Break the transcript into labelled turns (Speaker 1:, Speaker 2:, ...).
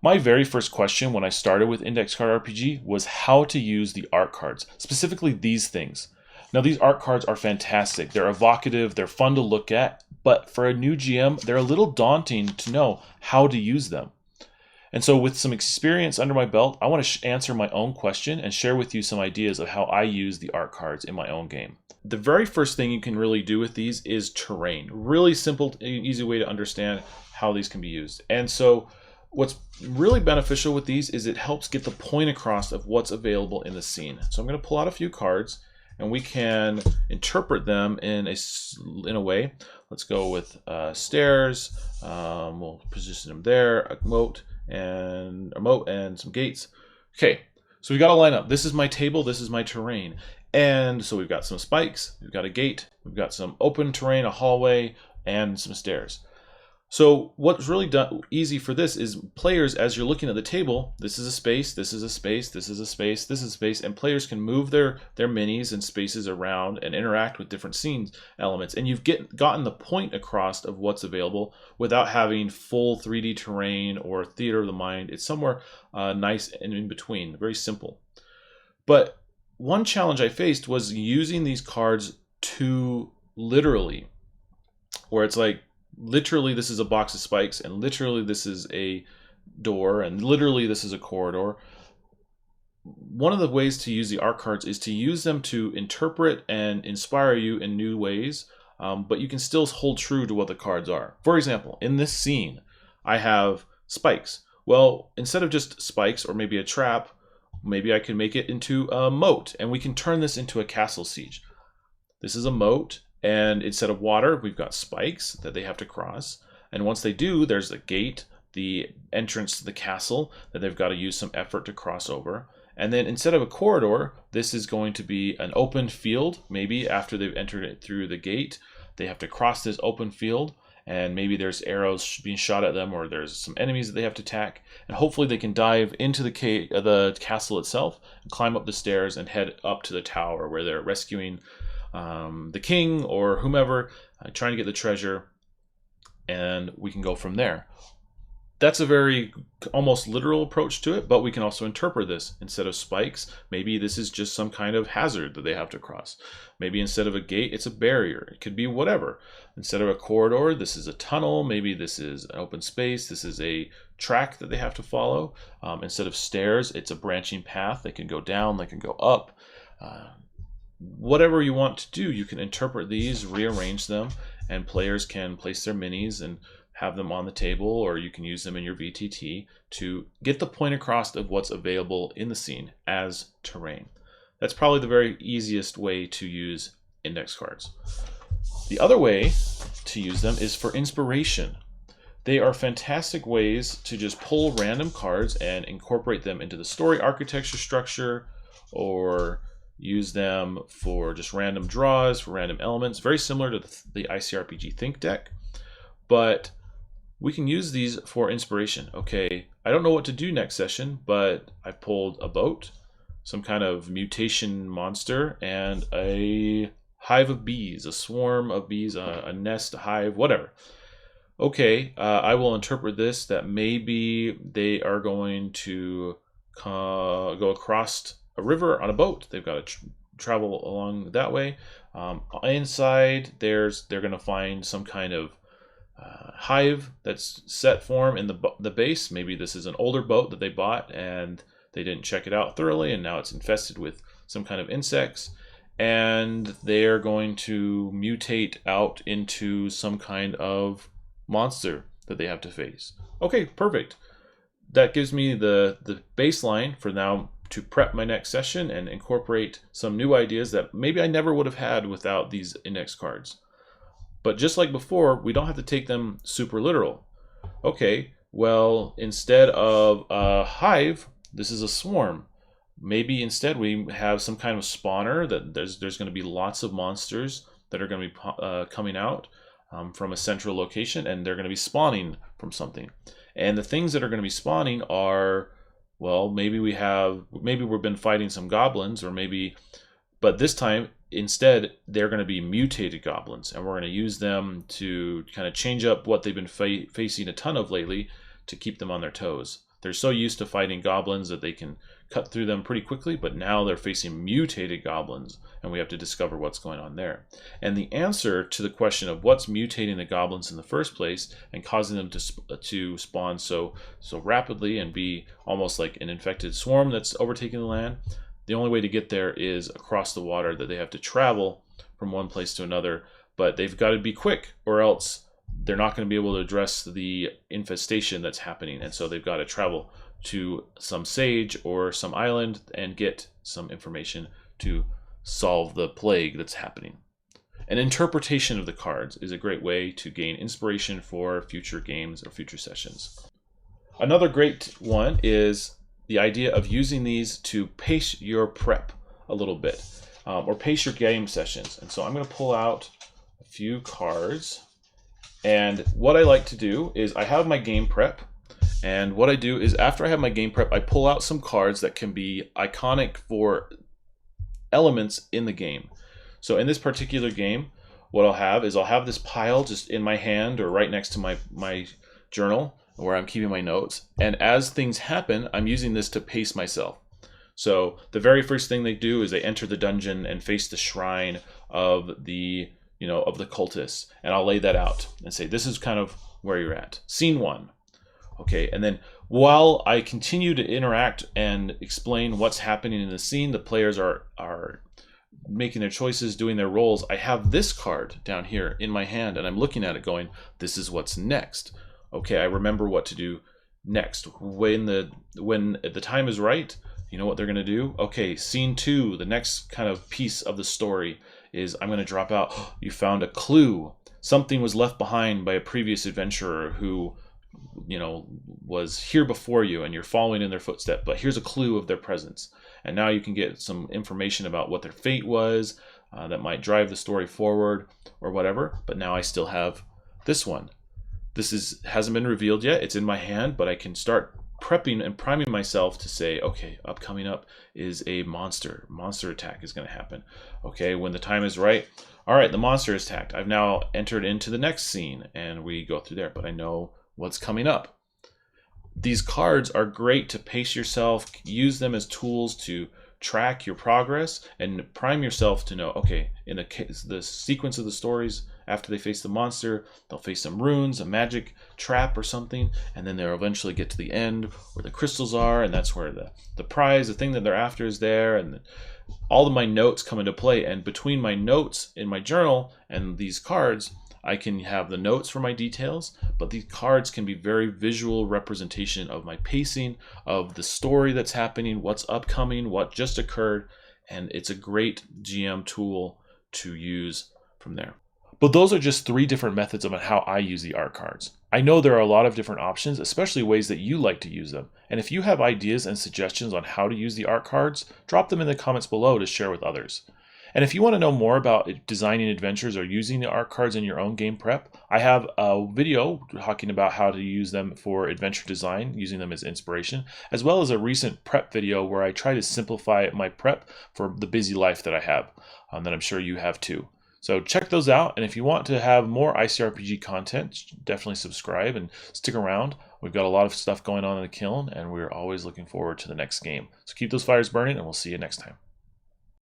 Speaker 1: My very first question when I started with Index Card RPG was how to use the art cards, specifically these things. Now, these art cards are fantastic. They're evocative, they're fun to look at, but for a new GM, they're a little daunting to know how to use them. And so with some experience under my belt, I want to answer my own question and share with you some ideas of how I use the art cards in my own game. The very first thing you can really do with these is terrain. Really simple, easy way to understand how these can be used. And so what's really beneficial with these is it helps get the point across of what's available in the scene. So I'm going to pull out a few cards and we can interpret them in a way. Let's go with stairs. We'll position them there, a moat and some gates. Okay, so we got to line up. This is my table, this is my terrain. And so we've got some spikes, we've got a gate, we've got some open terrain, a hallway, and some stairs. So what's really easy for this is players, as you're looking at the table, this is a space, this is a space, this is a space, this is a space, and players can move their minis and spaces around and interact with different scenes elements. And you've gotten the point across of what's available without having full 3D terrain or theater of the mind. It's somewhere nice and in between, very simple. But one challenge I faced was using these cards too literally, where it's like, literally this is a box of spikes, and literally this is a door, and literally this is a corridor. One of the ways to use the art cards is to use them to interpret and inspire you in new ways, but you can still hold true to what the cards are. For example, in this scene, I have spikes. Well, instead of just spikes or maybe a trap, maybe I can make it into a moat, and we can turn this into a castle siege. This is a moat, and instead of water, we've got spikes that they have to cross. And once they do, there's a gate, the entrance to the castle that they've got to use some effort to cross over. And then instead of a corridor, this is going to be an open field. Maybe after they've entered it through the gate, they have to cross this open field, and maybe there's arrows being shot at them, or there's some enemies that they have to attack. And hopefully they can dive into the castle itself, and climb up the stairs and head up to the tower where they're rescuing the king or whomever, trying to get the treasure, and we can go from there. That's a very almost literal approach to it, but we can also interpret this. Instead of spikes, maybe this is just some kind of hazard that they have to cross. Maybe instead of a gate, it's a barrier. It could be whatever. Instead of a corridor, this is a tunnel. Maybe this is an open space. This is a track that they have to follow. Instead of stairs, it's a branching path. They can go down, they can go up. Whatever you want to do, you can interpret these, rearrange them, and players can place their minis and have them on the table, or you can use them in your VTT to get the point across of what's available in the scene as terrain. That's probably the very easiest way to use index cards. The other way to use them is for inspiration. They are fantastic ways to just pull random cards and incorporate them into the story architecture structure, or use them for just random draws, for random elements, very similar to the ICRPG Think deck. But we can use these for inspiration. Okay, I don't know what to do next session, but I pulled a boat, some kind of mutation monster, and a hive of bees, a swarm of bees, a nest, a hive, whatever. Okay, I will interpret this that maybe they are going to go across a river on a boat. They've got to travel along that way. Inside, they're going to find some kind of hive that's set for them in the base. Maybe this is an older boat that they bought and they didn't check it out thoroughly, and now it's infested with some kind of insects, and they're going to mutate out into some kind of monster that they have to face. Okay, perfect. That gives me the baseline for now to prep my next session and incorporate some new ideas that maybe I never would have had without these index cards. But just like before, we don't have to take them super literal. Okay, well, instead of a hive, this is a swarm. Maybe instead we have some kind of spawner that there's going to be lots of monsters that are going to be coming out from a central location, and they're going to be spawning from something. And the things that are going to be spawning are, well, maybe we've been fighting some goblins, or maybe, but this time instead they're going to be mutated goblins, and we're going to use them to kind of change up what they've been facing a ton of lately to keep them on their toes. They're so used to fighting goblins that they can cut through them pretty quickly, but now they're facing mutated goblins, and we have to discover what's going on there. And the answer to the question of what's mutating the goblins in the first place and causing them to spawn so rapidly and be almost like an infected swarm that's overtaking the land, the only way to get there is across the water, that they have to travel from one place to another, but they've got to be quick or else they're not going to be able to address the infestation that's happening. And so they've got to travel to some sage or some island and get some information to solve the plague that's happening. An interpretation of the cards is a great way to gain inspiration for future games or future sessions. Another great one is the idea of using these to pace your prep a little bit, or pace your game sessions. And so I'm going to pull out a few cards. And what I like to do is I have my game prep. And what I do is after I have my game prep, I pull out some cards that can be iconic for elements in the game. So in this particular game, what I'll have is I'll have this pile just in my hand or right next to my journal where I'm keeping my notes. And as things happen, I'm using this to pace myself. So the very first thing they do is they enter the dungeon and face the shrine of the cultists. And I'll lay that out and say, this is kind of where you're at. Scene 1. Okay, and then while I continue to interact and explain what's happening in the scene, the players are making their choices, doing their roles. I have this card down here in my hand, and I'm looking at it going, this is what's next. Okay, I remember what to do next. When the time is right, you know what they're going to do? Okay, scene 2, the next kind of piece of the story is I'm going to drop out, you found a clue. Something was left behind by a previous adventurer who was here before you, and you're following in their footsteps, but here's a clue of their presence. And now you can get some information about what their fate was that might drive the story forward or whatever. But now I still have this one. This hasn't been revealed yet. It's in my hand, but I can start prepping and priming myself to say, okay, coming up is a monster attack is going to happen. Okay, when the time is right, all right, the monster is attacked. I've now entered into the next scene, and we go through there, but I know what's coming up. These cards are great to pace yourself, use them as tools to track your progress and prime yourself to know, okay, in the sequence of the stories, after they face the monster, they'll face some runes, a magic trap or something, and then they'll eventually get to the end where the crystals are, and that's where the prize, the thing that they're after is there, and all of my notes come into play. And between my notes in my journal and these cards, I can have the notes for my details, but these cards can be very visual representation of my pacing, of the story that's happening, what's upcoming, what just occurred, and it's a great GM tool to use from there. But those are just 3 different methods of how I use the art cards. I know there are a lot of different options, especially ways that you like to use them. And if you have ideas and suggestions on how to use the art cards, drop them in the comments below to share with others. And if you want to know more about designing adventures or using the art cards in your own game prep, I have a video talking about how to use them for adventure design, using them as inspiration, as well as a recent prep video where I try to simplify my prep for the busy life that I have, that I'm sure you have too. So check those out, and if you want to have more ICRPG content, definitely subscribe and stick around. We've got a lot of stuff going on in the kiln, and we're always looking forward to the next game. So keep those fires burning, and we'll see you next time.